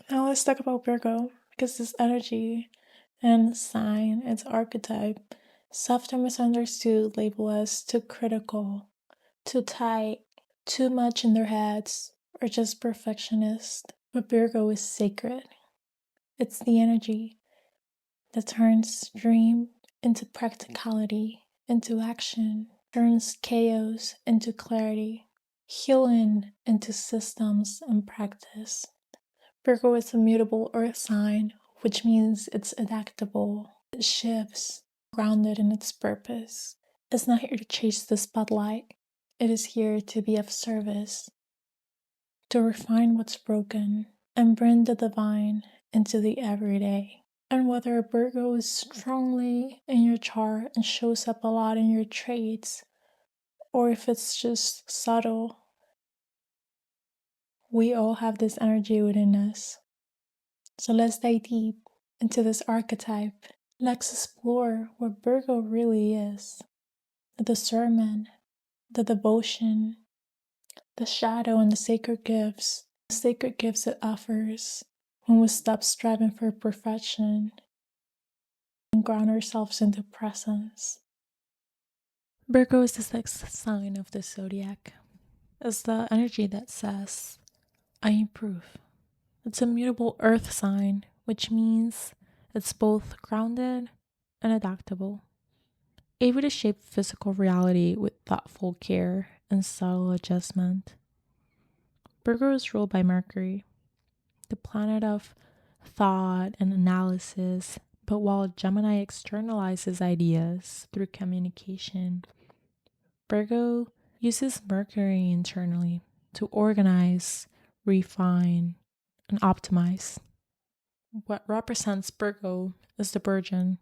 Now let's talk about Virgo, because this energy and sign, its archetype, is often misunderstood, labeled as too critical, too tight, too much in their heads, or just perfectionist. But Virgo is sacred. It's the energy that turns dream into practicality, into action, turns chaos into clarity, healing into systems and practice. Virgo is a mutable earth sign, which means it's adaptable, it shifts, grounded in its purpose. It's not here to chase the spotlight, it is here to be of service, to refine what's broken and bring the divine into the everyday. And whether a Virgo is strongly in your chart and shows up a lot in your traits, or if it's just subtle, we all have this energy within us. So let's dive deep into this archetype. Let's explore what Virgo really is: the discernment, the devotion, the shadow, and the sacred gifts. The sacred gifts it offers when we stop striving for perfection and ground ourselves into presence. Virgo is the sixth sign of the zodiac. It's the energy that says, I improve. It's a mutable earth sign, which means it's both grounded and adaptable, able to shape physical reality with thoughtful care and subtle adjustment. Virgo is ruled by Mercury, the planet of thought and analysis, but while Gemini externalizes ideas through communication, Virgo uses Mercury internally to organize, refine, and optimize. What represents Virgo is the virgin,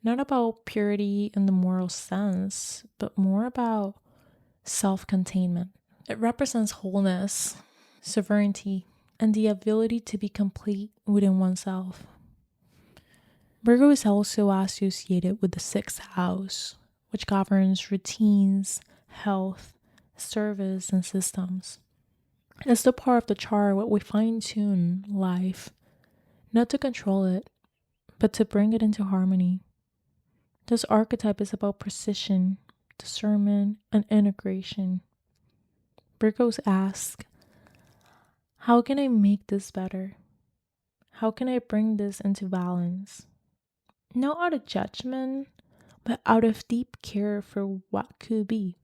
not about purity in the moral sense, but more about self-containment. It represents wholeness, sovereignty, and the ability to be complete within oneself. Virgo is also associated with the sixth house, which governs routines, health, service, and systems. It's the part of the chart where we fine-tune life, not to control it, but to bring it into harmony. This archetype is about precision, discernment, and integration. Virgos ask, how can I make this better? How can I bring this into balance? Not out of judgment, but out of deep care for what could be.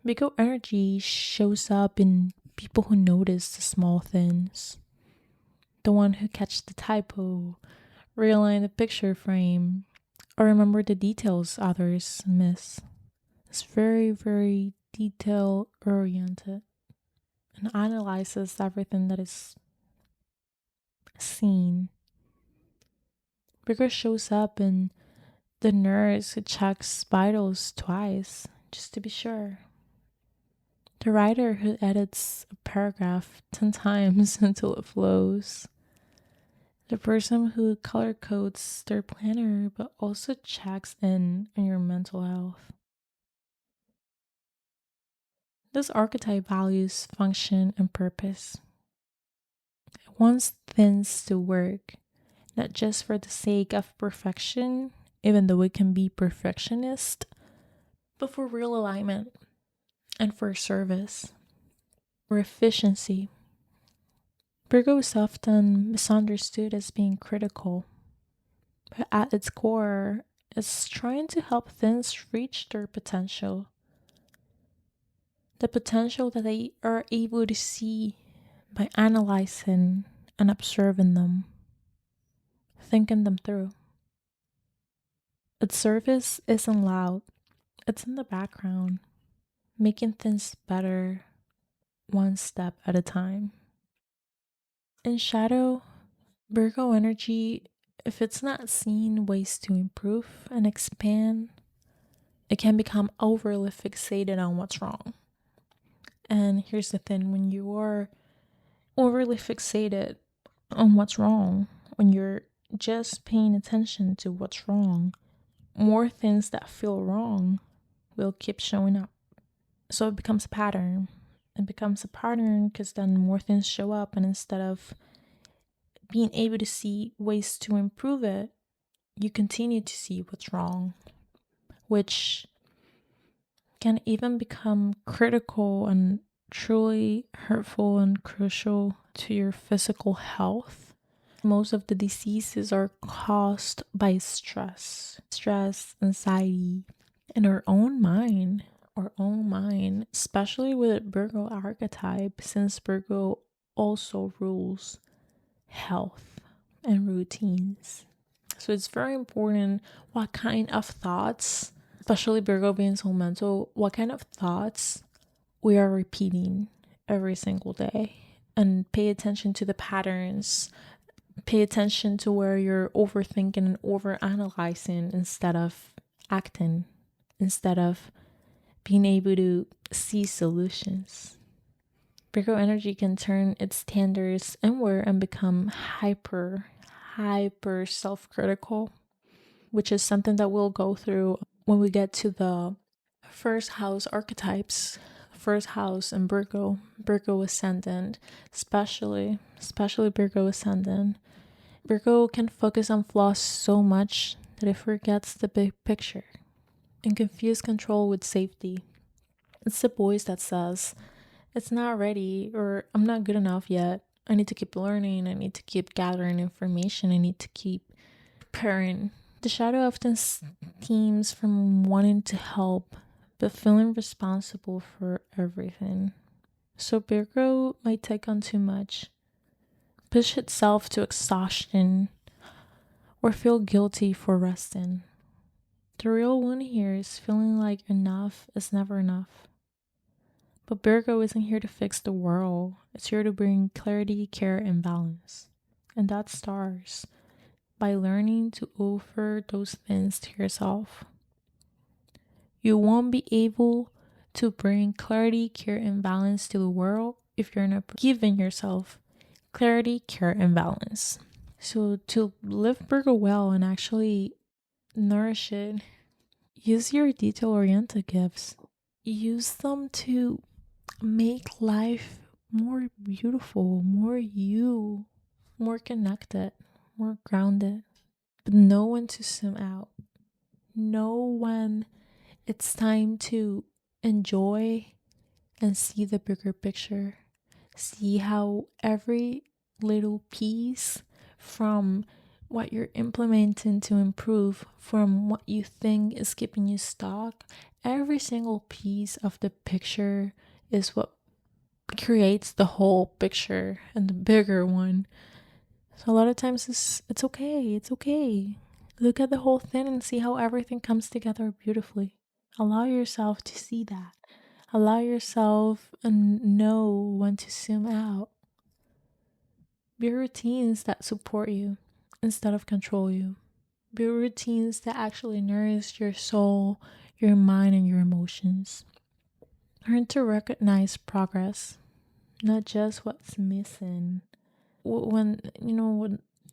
Virgo energy shows up in people who notice the small things. The one who catch the typo, realign the picture frame, or remember the details others miss. It's very, very detail oriented and analyzes everything that is seen. Virgo shows up in the nurse who checks vitals twice, just to be sure. The writer who edits a paragraph 10 times until it flows. The person who color codes their planner but also checks in on your mental health. This archetype values function and purpose. It wants things to work, not just for the sake of perfection, even though it can be perfectionist, but for real alignment and for service, for efficiency. Virgo is often misunderstood as being critical, but at its core, it's trying to help things reach their potential. The potential that they are able to see by analyzing and observing them, thinking them through. Its service isn't loud, it's in the background, making things better one step at a time. In shadow, Virgo energy, if it's not seen ways to improve and expand, it can become overly fixated on what's wrong. And here's the thing, when you are overly fixated on what's wrong, when you're just paying attention to what's wrong, more things that feel wrong will keep showing up. So it becomes a pattern. It becomes a pattern because then more things show up, and instead of being able to see ways to improve it, you continue to see what's wrong, which can even become critical and truly hurtful and crucial to your physical health. Most of the diseases are caused by stress, anxiety, and our own mind. Especially with Virgo archetype, since Virgo also rules health and routines. So it's very important what kind of thoughts, especially Virgo being so mental, what kind of thoughts we are repeating every single day. And pay attention to the patterns. Pay attention to where you're overthinking and overanalyzing instead of acting, instead of being able to see solutions. Virgo energy can turn its standards inward and become hyper self-critical, which is something that we'll go through when we get to the first house archetypes. First house and Virgo ascendant, especially Virgo ascendant. Virgo can focus on flaws so much that it forgets the big picture and confuse control with safety. It's the voice that says, it's not ready, or I'm not good enough yet. I need to keep learning. I need to keep gathering information. I need to keep preparing. The shadow often stems from wanting to help, but feeling responsible for everything. So Virgo might take on too much, push itself to exhaustion, or feel guilty for resting. The real one here is feeling like enough is never enough. But Virgo isn't here to fix the world. It's here to bring clarity, care, and balance. And that starts by learning to offer those things to yourself. You won't be able to bring clarity, care, and balance to the world if you're not giving yourself clarity, care, and balance. So to live Virgo well and actually nourish it, use your detail-oriented gifts. Use them to make life more beautiful, more you, more connected, more grounded. But know when to zoom out. Know when it's time to enjoy and see the bigger picture. See how every little piece from what you're implementing to improve, from what you think is keeping you stuck, every single piece of the picture is what creates the whole picture and the bigger one. So a lot of times it's okay. Look at the whole thing and see how everything comes together beautifully. Allow yourself to see that. Allow yourself and know when to zoom out. Be routines that support you instead of control you. Be routines that actually nourish your soul, your mind, and your emotions. Learn to recognize progress, not just what's missing. When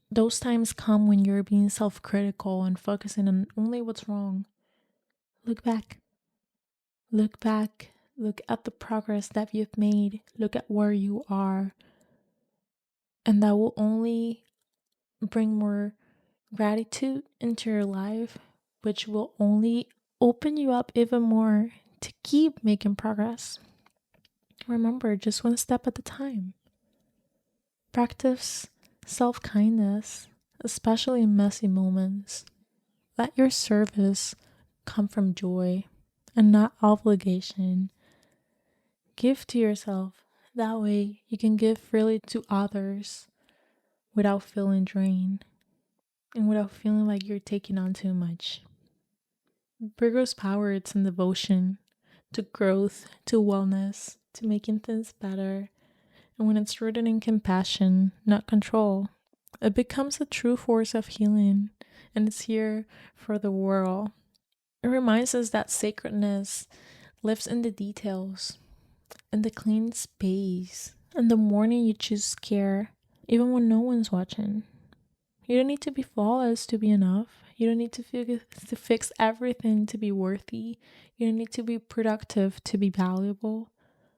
those times come when you're being self-critical and focusing on only what's wrong, look back. Look at the progress that you've made. Look at where you are. And that will only bring more gratitude into your life, which will only open you up even more to keep making progress. Remember, just one step at a time. Practice self-kindness, especially in messy moments. Let your service come from joy and not obligation. Give to yourself. That way you can give freely to others without feeling drained and without feeling like you're taking on too much. Virgo's power, it's in devotion to growth, to wellness, to making things better. And when it's rooted in compassion, not control, it becomes a true force of healing, and it's here for the world. It reminds us that sacredness lives in the details, in the clean space, and the morning you choose care, even when no one's watching. You don't need to be flawless to be enough. You don't need to fix everything to be worthy. You don't need to be productive to be valuable.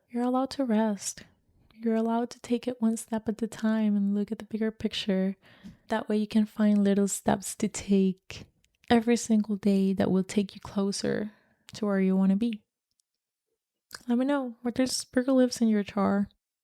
you're allowed to rest. You're allowed to take it one step at a time and look at the bigger picture. That way you can find little steps to take every single day that will take you closer to where you want to be. Let me know where this Virgo lives in your chart.